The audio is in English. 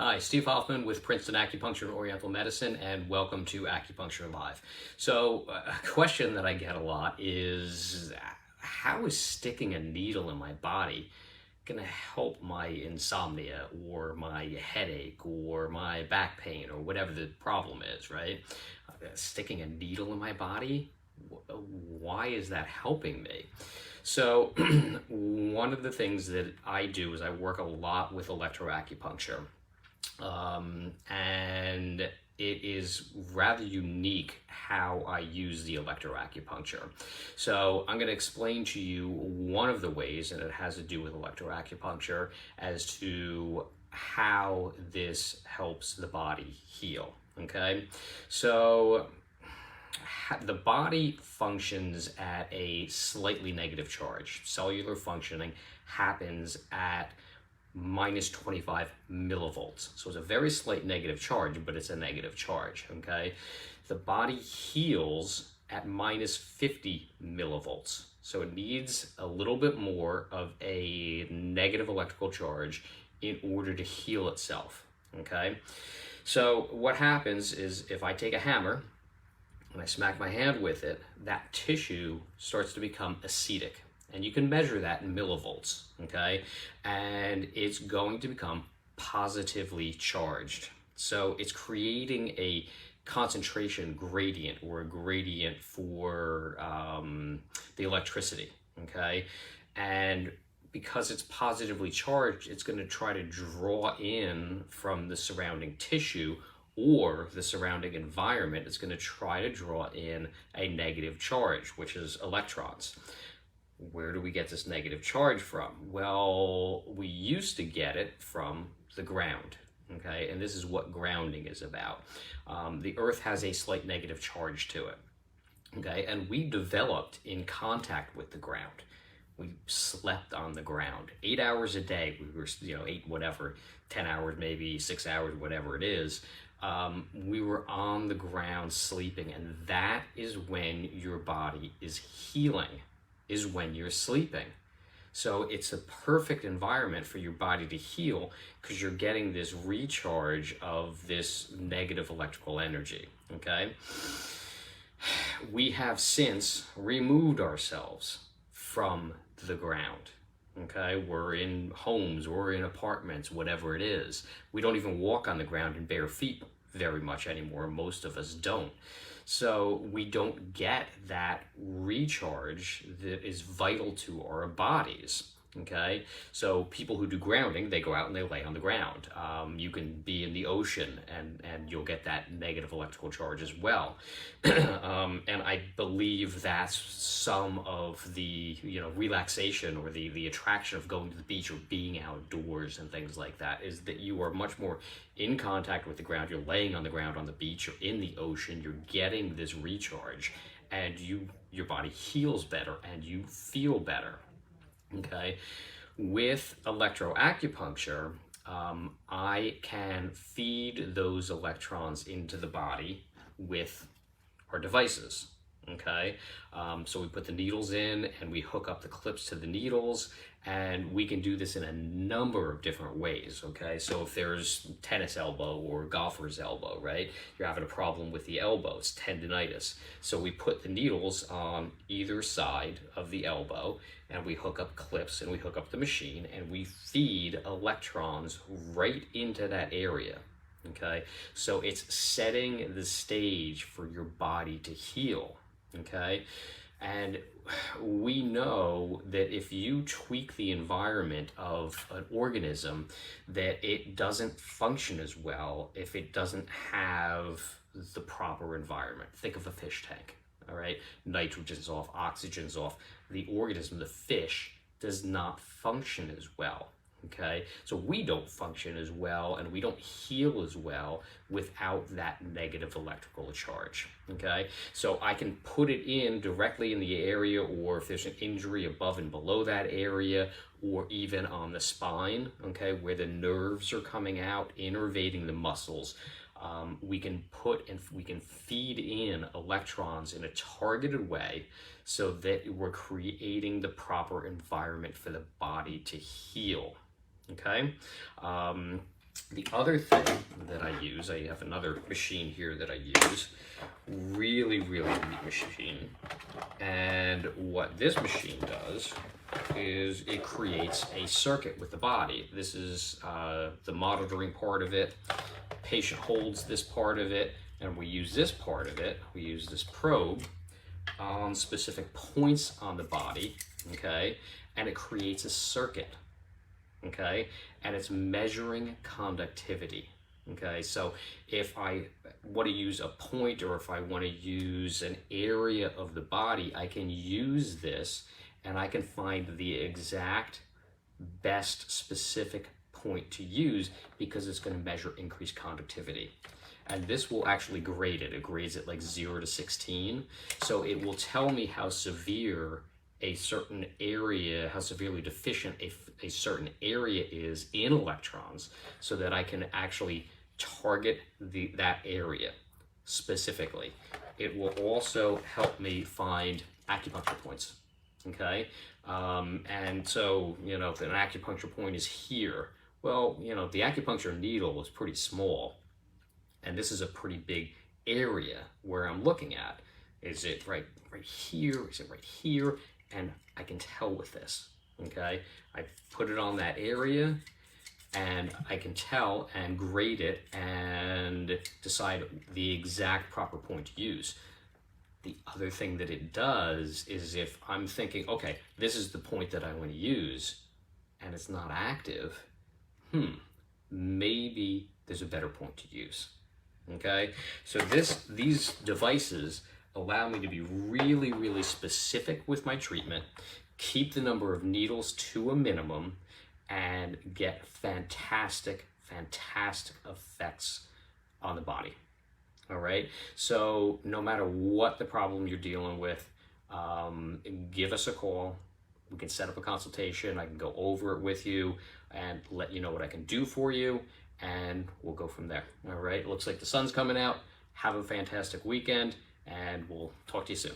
Hi, Steve Hoffman with Princeton Acupuncture Oriental Medicine, and welcome to Acupuncture Live. So, a question that I get a lot is, how is sticking a needle in my body going to help my insomnia or my headache or my back pain or whatever the problem is, right? Sticking a needle in my body? Why is that helping me? So, one of the things that I do is I work a lot with electroacupuncture. And it is rather unique how I use the electroacupuncture. So I'm going to explain to you one of the ways, and it has to do with electroacupuncture, as to how this helps the body heal. Okay, so the body functions at a slightly negative charge. Cellular functioning happens at minus 25 millivolts. So it's a very slight negative charge, but it's a negative charge, okay? The body heals at minus 50 millivolts. So it needs a little bit more of a negative electrical charge in order to heal itself, okay? So what happens is if I take a hammer and I smack my hand with it, that tissue starts to become acetic. And you can measure that in millivolts, okay? And it's going to become positively charged. So it's creating a concentration gradient, or a gradient for the electricity, okay? And because it's positively charged, it's going to try to draw in from the surrounding tissue or the surrounding environment. It's going to try to draw in a negative charge, which is electrons. Where do we get this negative charge from? Well, we used to get it from the ground, okay? And this is what grounding is about. The earth has a slight negative charge to it, okay? And we developed in contact with the ground. We slept on the ground 8 hours a day. We were, 10 hours, maybe 6 hours, whatever it is. We were on the ground sleeping, and that is when your body is healing, is when you're sleeping. So it's a perfect environment for your body to heal, because you're getting this recharge of this negative electrical energy, okay? We have since removed ourselves from the ground, okay? We're in homes, we're in apartments, whatever it is. We don't even walk on the ground in bare feet very much anymore. Most of us don't. So we don't get that recharge that is vital to our bodies, okay? So people who do grounding, they go out and they lay on the ground. You can be in the ocean and you'll get that negative electrical charge as well. And I believe that's some of the relaxation or the attraction of going to the beach or being outdoors and things like that, is that you are much more in contact with the ground. You're laying on the ground on the beach or in the ocean. You're getting this recharge, and your body heals better and you feel better, okay? With electroacupuncture, I can feed those electrons into the body with our devices, okay? So we put the needles in and we hook up the clips to the needles, and we can do this in a number of different ways, okay? So if there's tennis elbow or golfer's elbow, right? You're having a problem with the elbow, it's tendonitis. So we put the needles on either side of the elbow, and we hook up clips and we hook up the machine, and we feed electrons right into that area, okay? So it's setting the stage for your body to heal, okay? And we know that if you tweak the environment of an organism, that it doesn't function as well if it doesn't have the proper environment. Think of a fish tank, all right? Nitrogen's off, oxygen's off. The organism, the fish, does not function as well, okay? So we don't function as well, and we don't heal as well without that negative electrical charge, okay? So I can put it in directly in the area, or if there's an injury above and below that area, or even on the spine, okay, where the nerves are coming out, innervating the muscles. We can feed in electrons in a targeted way, so that we're creating the proper environment for the body to heal, okay? The other thing that I use, I have another machine here that I use, really, really neat machine. And what this machine does is it creates a circuit with the body. This is the monitoring part of it. Patient holds this part of it, and we use this part of it. We use this probe on specific points on the body, okay? And it creates a circuit, okay? And it's measuring conductivity, okay? So if I want to use a point, or if I want to use an area of the body, I can use this and I can find the exact best specific point to use, because it's going to measure increased conductivity. And this will actually grade it. It grades it like 0 to 16. So it will tell me how severe a certain area, how severely deficient a certain area is in electrons, so that I can actually target that area specifically. It will also help me find acupuncture points, okay? And so, if an acupuncture point is here, well, the acupuncture needle is pretty small, and this is a pretty big area where I'm looking at. Is it right here? Is it right here? And I can tell with this, okay? I put it on that area, and I can tell and grade it and decide the exact proper point to use. The other thing that it does is, if I'm thinking, okay, this is the point that I want to use, and it's not active, maybe there's a better point to use, okay? So these devices allow me to be really, really specific with my treatment, keep the number of needles to a minimum, and get fantastic, fantastic effects on the body. All right, so no matter what the problem you're dealing with, give us a call. We can set up a consultation. I can go over it with you and let you know what I can do for you, and we'll go from there. All right, looks like the sun's coming out. Have a fantastic weekend, and we'll talk to you soon.